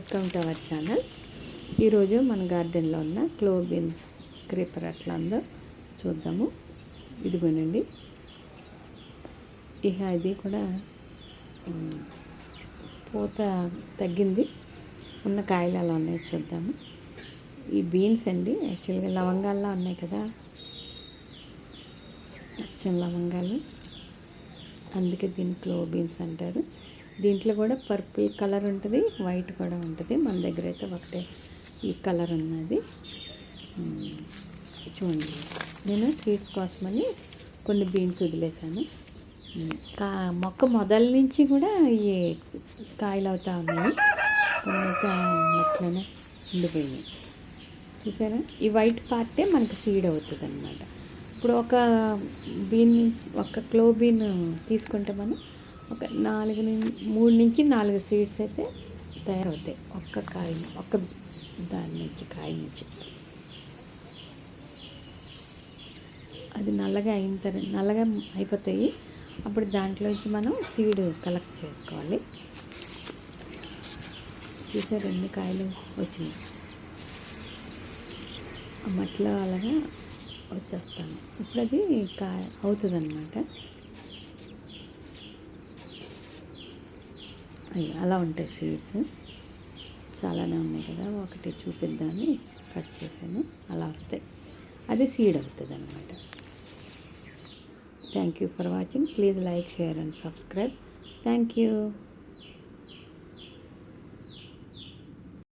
Welcome to our channel. ఈరోజు మన గార్డెన్లో ఉన్న క్లోబిన్ క్రీపర్ అట్లా ఉందో చూద్దాము. ఇదిగోనండి, ఇక ఇది కూడా పూత తగ్గింది, ఉన్న కాయలు అలా ఉన్నాయి చూద్దాము. ఈ బీన్స్ అండి, యాక్చువల్గా లవంగాల్లో ఉన్నాయి కదా, అచ్చం లవంగాలు, అందుకే దీన్ని క్లోబీన్స్ అంటారు. దీంట్లో కూడా పర్పుల్ కలర్ ఉంటుంది, వైట్ కూడా ఉంటుంది. మన దగ్గర అయితే ఒకటే ఈ కలర్ ఉన్నది. చూడండి, నేను సీడ్స్ కోసమని కొన్ని బీన్స్ వదిలేసాను. మొక్క మొదల నుంచి కూడా ఈ కాయలు అవుతా ఉన్నాయి, కొన్ని అయితే అట్లనే ఉండిపోయినాయి. చూసారా, ఈ వైట్ పార్టే మనకు సీడ్ అవుతుంది అన్నమాట. ఇప్పుడు ఒక క్లో బీన్ తీసుకుంటే మనం ఒక 3 నుంచి 4 సీడ్స్ అయితే తయారవుతాయి ఒక్క దాని నుంచి, కాయ నుంచి. అది నల్లగా అయిపోతాయి. అప్పుడు దాంట్లోంచి మనం సీడ్ కలెక్ట్ చేసుకోవాలి. చూసారు ఎన్ని కాయలు వచ్చినాయి. ఆ మట్టిలో అలాగా వచ్చేస్తాను. ఇప్పుడు అది అవుతుంది అన్నమాట. అలా ఉంటాయి సీడ్స్, చాలానే ఉన్నాయి కదా, ఒకటి చూపిద్దామని కట్ చేశాను. అలా వస్తాయి, అదే సీడ్ అవుతుంది అన్నమాట. Thank you for watching. Please like, share and subscribe. Thank you.